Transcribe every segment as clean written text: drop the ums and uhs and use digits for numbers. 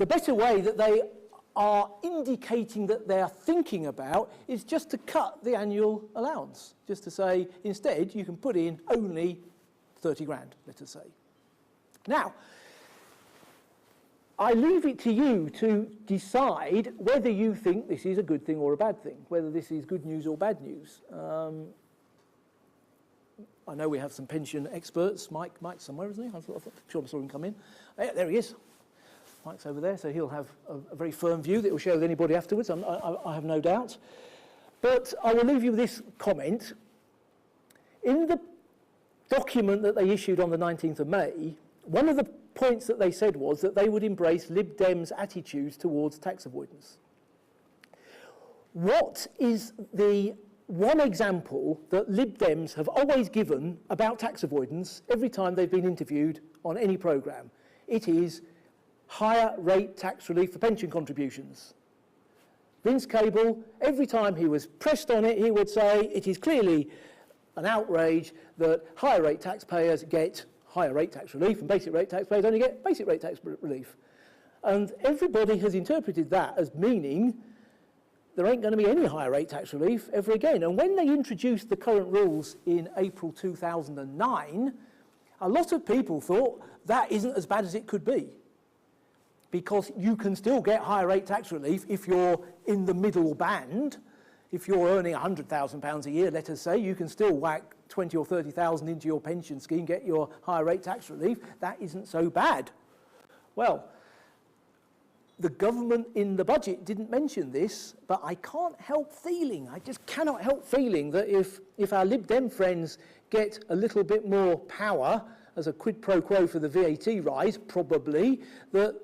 The better way that they are indicating that they are thinking about is just to cut the annual allowance. Just to say, instead, you can put in only 30 grand, let us say. Now, I leave it to you to decide whether you think this is a good thing or a bad thing, whether this is good news or bad news. I know we have some pension experts. Mike's somewhere, isn't he? I'm sure I saw him come in. Yeah, there he is. Mike's over there, so he'll have a very firm view that he'll share with anybody afterwards, I have no doubt. But I will leave you with this comment. In the document that they issued on the 19th of May, one of the points that they said was that they would embrace Lib Dem's attitudes towards tax avoidance. What is the one example that Lib Dems have always given about tax avoidance every time they've been interviewed on any programme? It is higher rate tax relief for pension contributions. Vince Cable, every time he was pressed on it, he would say it is clearly an outrage that higher rate taxpayers get higher rate tax relief and basic rate taxpayers only get basic rate tax relief. And everybody has interpreted that as meaning there ain't going to be any higher rate tax relief ever again. And when they introduced the current rules in April 2009, a lot of people thought that isn't as bad as it could be, because you can still get higher rate tax relief if you're in the middle band. If you're earning £100,000 a year, let us say, you can still whack 20 or 30,000 into your pension scheme, get your higher rate tax relief. That isn't so bad. Well, the government in the budget didn't mention this, but I can't help feeling, I just cannot help feeling that if our Lib Dem friends get a little bit more power as a quid pro quo for the VAT rise, probably, that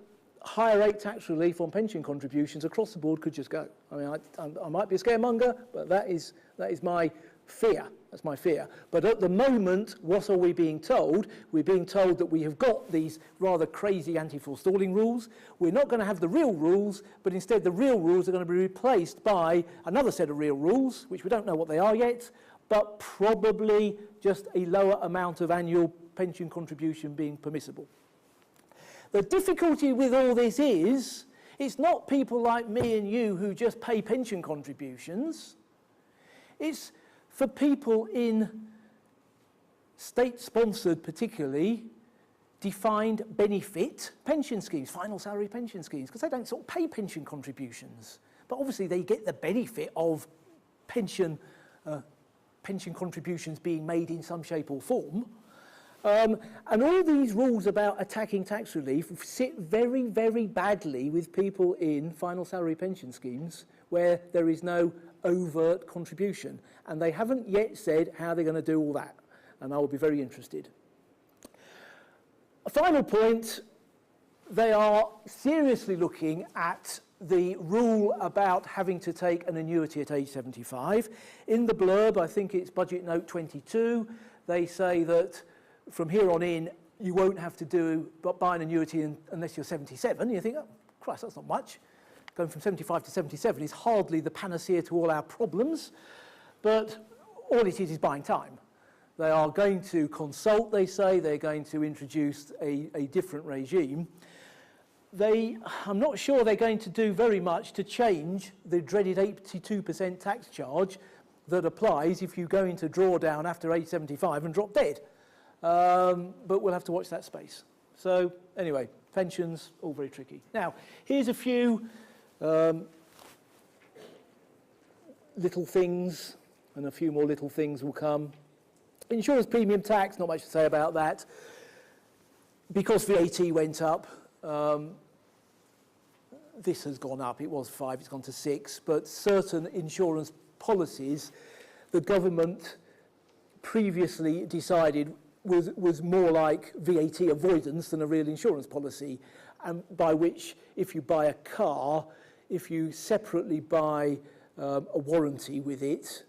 higher rate tax relief on pension contributions across the board could just go. I mean, I might be a scaremonger, but that is my fear. That's my fear. But at the moment, what are we being told? We're being told that we have got these rather crazy anti-forestalling rules. We're not going to have the real rules, but instead the real rules are going to be replaced by another set of real rules, which we don't know what they are yet, but probably just a lower amount of annual pension contribution being permissible. The difficulty with all this is, it's not people like me and you who just pay pension contributions. It's for people in state-sponsored, particularly, defined benefit pension schemes, final salary pension schemes, because they don't sort of pay pension contributions. But obviously they get the benefit of pension contributions being made in some shape or form. And all these rules about attacking tax relief sit very, very badly with people in final salary pension schemes where there is no overt contribution. And they haven't yet said how they're going to do all that. And I will be very interested. A final point, they are seriously looking at the rule about having to take an annuity at age 75. In the blurb, I think it's budget note 22, they say that from here on in, you won't have to buy an annuity unless you're 77. You think, oh, Christ, that's not much. Going from 75 to 77 is hardly the panacea to all our problems, but all it is buying time. They are going to consult, they say, they're going to introduce a different regime. I'm not sure they're going to do very much to change the dreaded 82% tax charge that applies if you go into drawdown after age 75 and drop dead. But we'll have to watch that space. So anyway, pensions, all very tricky. Now, here's a few little things, and a few more little things will come. Insurance premium tax, not much to say about that. Because VAT went up, this has gone up. It was 5, it's gone to 6. But certain insurance policies, the government previously decided was more like VAT avoidance than a real insurance policy, and by which if you buy a car, if you separately buy a warranty with it,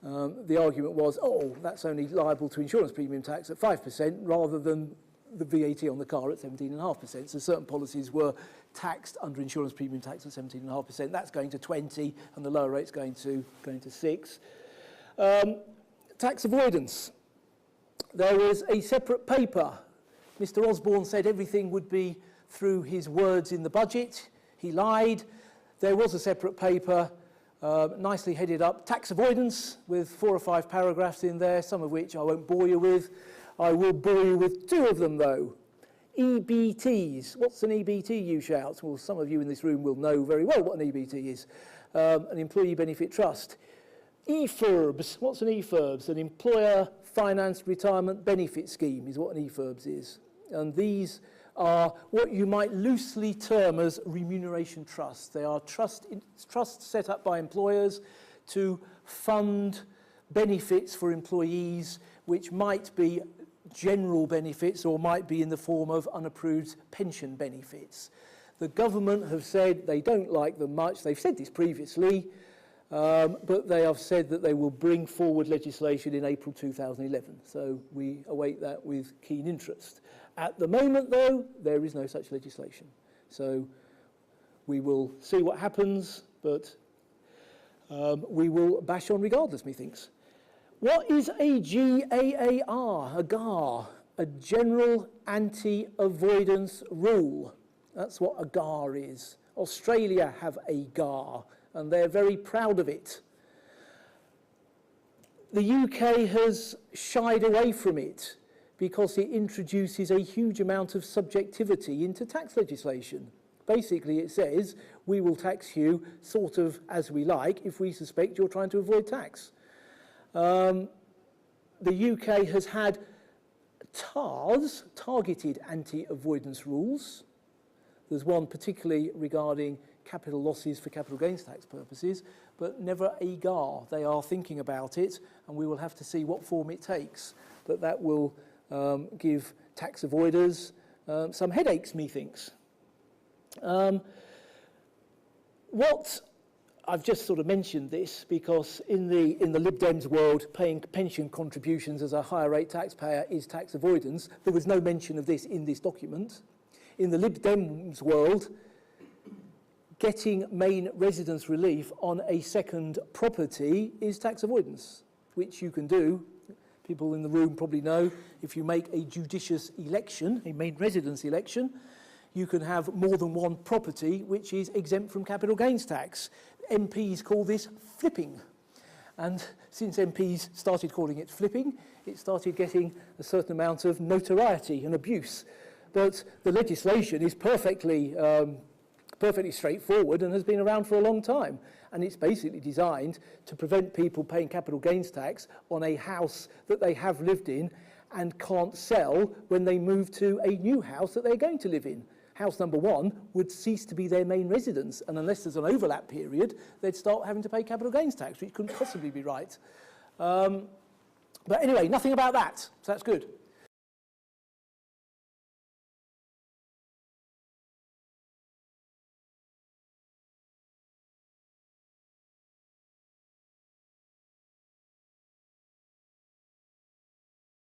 the argument was, oh, that's only liable to insurance premium tax at 5% rather than the VAT on the car at 17.5%. So certain policies were taxed under insurance premium tax at 17.5%. That's going to 20, and the lower rate's going to 6. Tax avoidance. There was a separate paper. Mr. Osborne said everything would be through his words in the budget. He lied. There was a separate paper, nicely headed up, tax avoidance, with 4 or 5 paragraphs in there, some of which I won't bore you with. I will bore you with 2 of them, though. EBTs. What's an EBT, you shout? Well, some of you in this room will know very well what an EBT is. An employee benefit trust. EFIRBs. What's an EFIRBs? An employer financed retirement benefit scheme is what an EFIRBs is. And these are what you might loosely term as remuneration trusts. They are trusts set up by employers to fund benefits for employees, which might be general benefits or might be in the form of unapproved pension benefits. The government have said they don't like them much. They've said this previously, but they have said that they will bring forward legislation in April 2011. So we await that with keen interest. At the moment, though, there is no such legislation. So we will see what happens, but we will bash on regardless, methinks. What is a GAAR, a GAR? A General Anti-Avoidance Rule. That's what a GAR is. Australia have a GAR, and they're very proud of it. The UK has shied away from it because it introduces a huge amount of subjectivity into tax legislation. Basically, it says, we will tax you sort of as we like if we suspect you're trying to avoid tax. The UK has had TARS, targeted anti-avoidance rules. There's one particularly regarding capital losses for capital gains tax purposes, but never a GAR. They are thinking about it, and we will have to see what form it takes. But that will give tax avoiders some headaches, methinks. I've just sort of mentioned this because in the Lib Dems world, paying pension contributions as a higher rate taxpayer is tax avoidance. There was no mention of this in this document. In the Lib Dems world, getting main residence relief on a second property is tax avoidance, which you can do. People in the room probably know if you make a judicious election, a main residence election, you can have more than one property which is exempt from capital gains tax. MPs call this flipping. And since MPs started calling it flipping, it started getting a certain amount of notoriety and abuse. But the legislation is perfectly straightforward and has been around for a long time. And it's basically designed to prevent people paying capital gains tax on a house that they have lived in and can't sell when they move to a new house that they're going to live in. House number 1 would cease to be their main residence, and unless there's an overlap period, they'd start having to pay capital gains tax, which couldn't possibly be right. But anyway, nothing about that, so that's good.